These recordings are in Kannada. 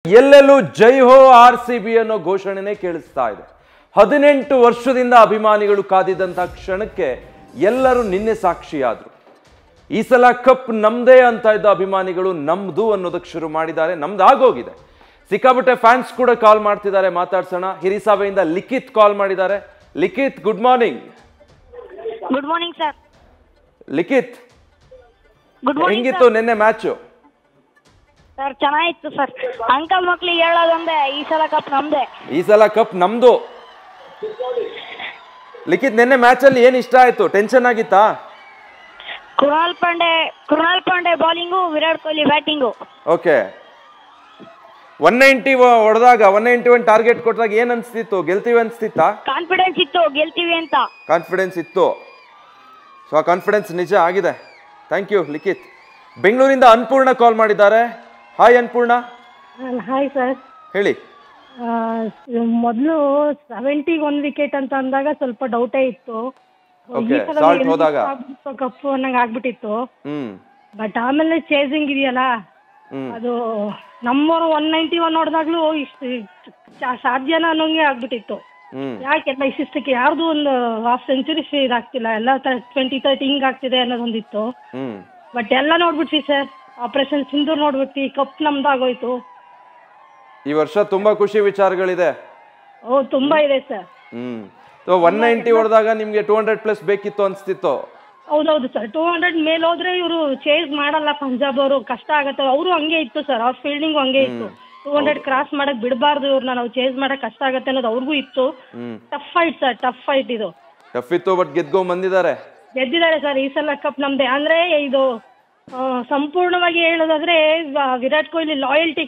ಎಲ್ಲೆಲ್ಲೂ ಜೈ ಹೋ RCB ಅನ್ನೋ ಘೋಷಣೆನೇ ಕೇಳಿಸ್ತಾ ಇದೆ. 18 ವರ್ಷದಿಂದ ಅಭಿಮಾನಿಗಳು ಕಾದಿದ್ದಂತ ಕ್ಷಣಕ್ಕೆ ಎಲ್ಲರೂ ನಿನ್ನೆ ಸಾಕ್ಷಿಯಾದರು. ಈ ಸಲ ಕಪ್ ನಮ್ದೇ ಅಂತ ಇದ್ದ ಅಭಿಮಾನಿಗಳು ನಮ್ದು ಅನ್ನೋದಕ್ಕೆ ಶುರು ಮಾಡಿದ್ದಾರೆ. ನಮ್ದಾಗೋಗಿದೆ. ಸಿಕ್ಕಾಪಟ್ಟೆ ಫ್ಯಾನ್ಸ್ ಕೂಡ ಕಾಲ್ ಮಾಡ್ತಿದ್ದಾರೆ. ಮಾತಾಡ್ಸೋಣ. ಹಿರಿಸಾವೆಯಿಂದ ಲಿಖಿತ್ ಕಾಲ್ ಮಾಡಿದ್ದಾರೆ. Likhith, good morning. Good morning sir. Likhith, good morning. ಹೆಂಗಿತ್ತು ನಿನ್ನೆ ಮ್ಯಾಚು? ಸರ್ ಚೆನ್ನಾಗಿತ್ತು ಸರ್. ಅಂಕಲ್ ಮಕ್ಳಿಗೆ ಹೇಳೋದೊಂದೇ, ಈ ಸಲ ಕಪ್ ನಮ್ದೇ. ಈ ಸಲ ಕಪ್ ನಮ್ದು. ಲಿಖಿತ್, ನಿನ್ನೆ ಮ್ಯಾಚ್ ಅಲ್ಲಿ ಏನ್ ಇಷ್ಟ ಆಯ್ತು? ಟೆನ್ಷನ್ ಆಗಿತ್ತಾ? Krunal Pandya bowling, Virat Kohli batting. Okay. 190 ಹೊಡೆದಾಗ 191 ಟಾರ್ಗೆಟ್ ಕೊಟ್ಟಾಗ ಏನ್ ಅನ್ಸ್ತಿತ್ತು? ಗೆಲ್ತೀವಿ ಅನ್ಸ್ತಿತ್ತಾ? ಕಾನ್ಫಿಡೆನ್ಸ್ ಇತ್ತು ಗೆಲ್ತೀವಿ ಅಂತ. ಕಾನ್ಫಿಡೆನ್ಸ್ ಇತ್ತು. ಸೊ ಆ ಕಾನ್ಫಿಡೆನ್ಸ್ ನಿಜ ಆಗಿದೆ. Thank you Likhith. ಬೆಂಗಳೂರಿಂದ ಅನ್ಪೂರ್ಣ ಕಾಲ್ ಮಾಡಿದ್ದಾರೆ. ಹಾಯ್ ಅನ್ಪೂರ್ಣ. Hi sir. ಹೇಳಿ. ಮೊದಲು 70 1 ವಿಕೆಟ್ ಅಂತ ಅಂದಾಗ ಸ್ವಲ್ಪ ಡೌಟೇ ಇತ್ತು. ಕಪ್ಪು ಅನ್ನಂಗ್ ಆಗ್ಬಿಟ್ಟಿತ್ತು. ಬಟ್ ಆಮೇಲೆ ಚೇಸಿಂಗ್ ಇದೆಯಲ್ಲ, ಅದು ನಮ್ಮವರು 191 ನೋಡಿದಾಗ್ಲೂ ಇಷ್ಟು ಸಾಧ್ಯನ ಅನ್ನೋಂಗೆ ಆಗ್ಬಿಟ್ಟಿತ್ತು. ಯಾಕೆಲ್ಲ ಇಷ್ಟಕ್ಕೆ ಯಾರ್ದು ಒಂದು ಹಾಫ್ ಸೆಂಚುರಿ ಇದಾಗ್ತಿಲ್ಲ, ಎಲ್ಲ 20-30 ಹಿಂಗ್ ಆಗ್ತಿದೆ ಅನ್ನೋದೊಂದಿತ್ತು. ಬಟ್ ಎಲ್ಲ ನೋಡ್ಬಿಟ್ವಿ ಸರ್. ಆಪರೇಷನ್ ಸಿಂಧೂರ್ ನೋಡ್ಬಿಟ್ವಿ. ಕಪ್ ನಮ್ದಾಗೋಯ್ತು. ಈ ವರ್ಷ ತುಂಬಾ ಖುಷಿ ವಿಚಾರಗಳಿದೆ. ತುಂಬಾ ಇದೆ ಸರ್. 190 ಹೊಡೆದಾಗ ನಿಮ್ಗೆ 200+ ಬೇಕಿತ್ತು ಅನ್ಸ್ತಿತ್ತು? ಹೌದೌದು ಸರ್. 200 ಮೇಲೆ ಹೋದ್ರೆ ಇವರು ಚೇಸ್ ಮಾಡಲ್ಲ ಪಂಜಾಬ್ ಅವರು, ಕಷ್ಟ ಆಗತ್ತೆ. ಅವರು ಹಂಗೆ ಇತ್ತು ಸರ್. ಅವ್ರ ಫೀಲ್ಡಿಂಗ್ ಹಂಗೆ ಇತ್ತು. 200 ಕ್ರಾಸ್ ಮಾಡಕ್ ಬಿಡಬಾರ್ದು ಇವ್ರನ್ನ, ನಾವು ಚೇಸ್ ಮಾಡಕ್ ಕಷ್ಟ ಆಗತ್ತೆ ಅನ್ನೋದು ಅವ್ರಿಗೂ ಇತ್ತು. Tough fight sir, tough fight ಇದು. ಟಫ್ ಇತ್ತು, ಬಟ್ ಗೆದ್ಕೊಂಡ್ ಬಂದಿದ್ದಾರೆ. ಗೆದ್ದಿದ್ದಾರೆ ಸರ್. ಈ ಸಲ ಕಪ್ ನಮ್ದೆ. ಅಂದ್ರೆ ಇದು ಸಂಪೂರ್ಣವಾಗಿ ಹೇಳೋದಾದ್ರೆ ವಿರಾಟ್ ಕೊಹ್ಲಿ ಲಾಯಲ್ಟಿ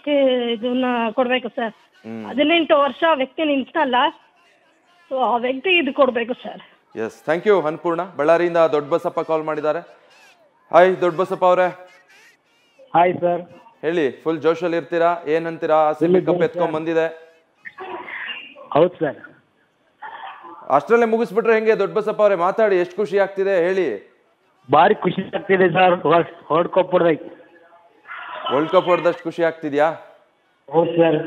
ಇದನ್ನ ಕೊಡ್ಬೇಕು ಸರ್. 18 ವರ್ಷ ವ್ಯಕ್ತಿ ನಿಂತಲ್ಲ, ಸೊ ಆ ವ್ಯಕ್ತಿ ಇದು ಕೊಡ್ಬೇಕು sir. Yes, thank you Annapurna. ಬಳ್ಳಾರಿಯಿಂದ ದೊಡ್ಡ ಬಸಪ್ಪ ಕಾಲ್ ಮಾಡಿದ್ದಾರೆ. ಹಾಯ್ ದೊಡ್ಡ ಬಸಪ್ಪ ಅವರೇ. Hi sir. ಹೇಳಿ, ಫುಲ್ ಜೋಶಲ್ಲಿ ಇರ್ತೀರಾ? ಏನಂತೀರಾ? RCB ಕಪ್ ಎತ್ಕೊಂಡ್ ಬಂದಿದೆ. ಹೌದು ಸರ್. ಅಷ್ಟರಲ್ಲೇ ಮುಗಿಸ್ಬಿಟ್ರೆ ಹೆಂಗೆ? ದೊಡ್ಡ ಬಸಪ್ಪ ಅವರೇ ಮಾತಾಡಿ, ಎಷ್ಟು ಖುಷಿ ಆಗ್ತಿದೆ ಹೇಳಿ. ಭಾರಿ ಖುಷಿ ಆಗ್ತಿದೆ ಸರ್. ವರ್ಲ್ಡ್ ಕಪ್ ಹೊಡೆದೈತಿ. ವರ್ಲ್ಡ್ ಕಪ್ ಹೊಡೆದಷ್ಟು ಖುಷಿ ಆಗ್ತಿದ್ಯಾ? ಹೌದು ಸರ್.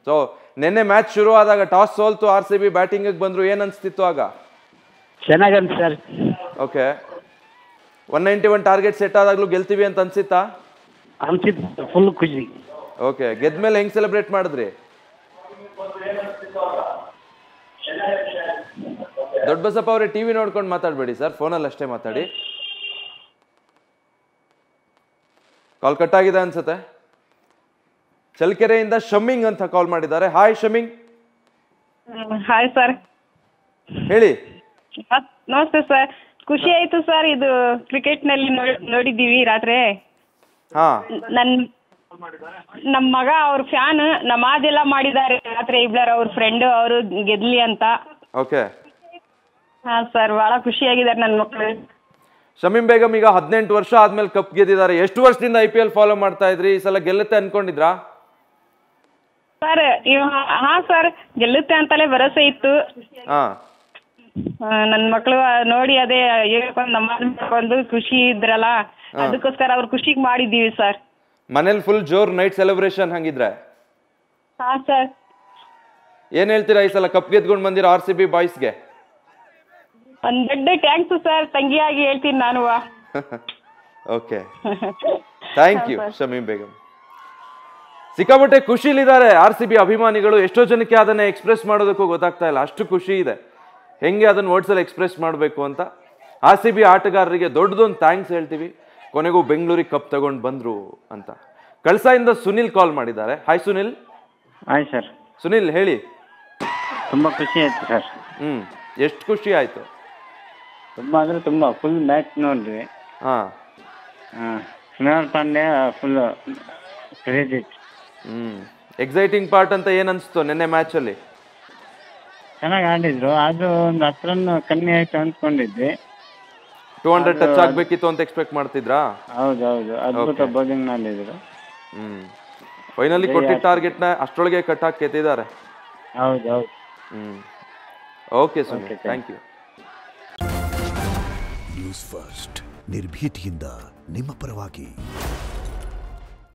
ಸೊ ನಿನ್ನೆ ಮ್ಯಾಚ್ ಶುರು ಆದಾಗ ಟಾಸ್ ಸೋಲ್ತು, RCB ಬ್ಯಾಟಿಂಗ್ ಬಂದ್ರು, ಏನ್ ಅನ್ಸ್ತಿತ್ತು ಆಗ? ಚೆನ್ನಾಗನ್ ಸರ್. ಓಕೆ. 191 ಟಾರ್ಗೆಟ್ ಸೆಟ್ ಆದಾಗ್ಲೂ ಗೆಲ್ತೀವಿ ಅಂತ ಅನ್ಸಿತ್ತಾ? ಅನ್ಸಿತ್ತು. ಫುಲ್ ಖುಷಿ. ಓಕೆ. ಗೆದ್ಮೇಲೆ ಹೆಂಗ್ ಸೆಲೆಬ್ರೇಟ್ ಮಾಡಿದ್ರಿ? ದೊಡ್ಡ ಬಸಪ್ಪ ಅವರೇ, ಟಿವಿ ನೋಡ್ಕೊಂಡು ಮಾತಾಡ್ಬೇಡಿ ಸರ್, ಫೋನಲ್ಲಿ ಅಷ್ಟೇ ಮಾತಾಡಿ. ಕಾಲ್ ಕಟ್ ಆಗಿದೆ ಅನ್ಸುತ್ತೆ. ಚಳ್ಳಕೆರೆಯಿಂದ ಶಮಿಂಗ್ ಅಂತ ಕಾಲ್ ಮಾಡಿದ್ದಾರೆ. ಹಾಯ್ ಶಮಿಂಗ್. Hi sir. ಹೇಳಿ. ನಮಸ್ತೆ ಸರ್. ಖುಷಿ ಆಯ್ತು ಸರ್. ಇದು ಕ್ರಿಕೆಟ್ ನಲ್ಲಿ ನೋಡಿದ್ದೀವಿ ರಾತ್ರಿ. ನಮ್ಮ ಮಗ ಅವ್ರ ಫ್ಯಾನ್ ನಮಾಜೆಲ್ಲ ಮಾಡಿದ್ದಾರೆ ರಾತ್ರಿ. ಇಬ್ಲರ್ ಅವ್ರ ಫ್ರೆಂಡ್ ಅವರು ಗೆದ್ಲಿ ಅಂತ. ಓಕೆ. ಹಾ ಸರ್, ಬಹಳ ಖುಷಿಯಾಗಿದ್ದಾರೆ ನನ್ನ ಮಕ್ಕಳು. ಶಮೀಮ್ ಬೇಗಂ ಈಗ 18 ವರ್ಷ ಆದ್ಮೇಲೆ ಕಪ್ ಗೆದ್ದಿದ್ದಾರೆ. ಎಷ್ಟು ವರ್ಷದಿಂದ IPL ಫಾಲೋ ಮಾಡ್ತಾ ಇದ್ರಿ? ಈ ಸಲ ಗೆಲ್ಲುತ್ತೆ ಅನ್ಕೊಂಡಿದ್ರಾ? ಸರ್ ಹಾ ಸರ್, ಗೆಲ್ಲುತ್ತೆ ಅಂತಲೇ ಭರವಸೆ ಇತ್ತು. ನನ್ನ ಮಕ್ಕಳು ನೋಡಿ ಅದೇ ಹೇಳ್ಕೊಂಡು ನಮಾಜ್ ಮಾಡ್ಕೊಂಡು ಖುಷಿ ಇದ್ರಲ್ಲ, ಅದಕ್ಕೋಸ್ಕರ ಅವ್ರ ಖುಷಿಗೆ ಮಾಡಿದ್ದೀವಿ ಸರ್. ಮನೇಲಿ ಫುಲ್ ಜೋರ್ ನೈಟ್ ಸೆಲೆಬ್ರೇಷನ್ ಹಂಗಿದ್ರೆ? ಹಾ ಸರ್. ಏನ್ ಹೇಳ್ತೀರಾ ಈ ಸಲ ಕಪ್ ಗೆದ್ಕೊಂಡು ಬಂದಿರೋ RCB ಬಾಯ್ಸ್ಗೆ? ಒಂದ್ ದೊಡ್ಡ ಥ್ಯಾಂಕ್ಸ್ ಸರ್, ತಂಗಿಯಾಗಿ ಹೇಳ್ತೀನಿ ನಾನು. Okay, thank you Shamim Begum. ಸಿಕ್ಕಾಪಟ್ಟೆ ಖುಷಿಲಿದ್ದಾರೆ RCB ಅಭಿಮಾನಿಗಳು. ಎಷ್ಟೋ ಜನಕ್ಕೆ ಅದನ್ನ ಎಕ್ಸ್ಪ್ರೆಸ್ ಮಾಡೋದಕ್ಕೂ ಗೊತ್ತಾಗ್ತಾ ಇಲ್ಲ, ಅಷ್ಟು ಖುಷಿ ಇದೆ. ಹೆಂಗೆ ಅದನ್ನ ವರ್ಡ್ಸಲ್ಲಿ ಎಕ್ಸ್ಪ್ರೆಸ್ ಮಾಡಬೇಕು ಅಂತ. RCB ಆಟಗಾರರಿಗೆ ದೊಡ್ಡದೊಂದು ಥ್ಯಾಂಕ್ಸ್ ಹೇಳ್ತೀವಿ. ಕೊನೆಗೂ ಬೆಂಗಳೂರಿಗೆ ಕಪ್ ತಗೊಂಡು ಬಂದ್ರು ಅಂತ. ಕಳಸಾಯಿಂದ ಸುನಿಲ್ ಕಾಲ್ ಮಾಡಿದ್ದಾರೆ. Hi Sunil. Hi sir. Sunil ಹೇಳಿ. ತುಂಬಾ ಖುಷಿ ಆಯ್ತು ಸರ್. ಎಷ್ಟು ಖುಷಿ ಆಯ್ತು? ತುಂಬಾ ಅಂದ್ರೆ ತುಂಬಾ. ಫುಲ್ ಮ್ಯಾಚ್ ನೋಡಿದ್ವಿ. Krunal Pandya full crazy. Exciting part ಅಂತ ಏನ್ ಅನ್ಸ್ತು ನಿನ್ನೆ ಮ್ಯಾಚ್ ಅಲ್ಲಿ? ಚೆನ್ನಾಗಿ ಆಡಿದ್ರು. ಆದ್ರೂ ಒಂದು 10 ರನ್ ಕಮ್ಮಿ ಆಯ್ತು ಅಂದ್ಕೊಂಡಿದ್ವಿ. 200 ಟಚ್ ಆಗ್ಬೇಕಿತ್ತು ಅಂತ ಎಕ್ಸ್ಪೆಕ್ಟ್ ಮಾಡ್ತಿದ್ರಾ? ಹೌದೌದು, ಅದ್ಭುತ ಬೌಲಿಂಗ್ ಮಾಡಿದ್ರು. ಫೈನಲಿ ಕೊಟ್ಟಿದ್ದ ಟಾರ್ಗೆಟ್ ನ ಅಷ್ಟೊಳಗೆ ಕಟ್ ಹಾಕಿ ಕೆತ್ತಿದ್ದಾರೆ. ಹೌದೌದು. Okay Sunil, thank you. News First, ನಿರ್ಭೀತಿಯಿಂದ ನಿಮ್ಮ ಪರವಾಗಿ.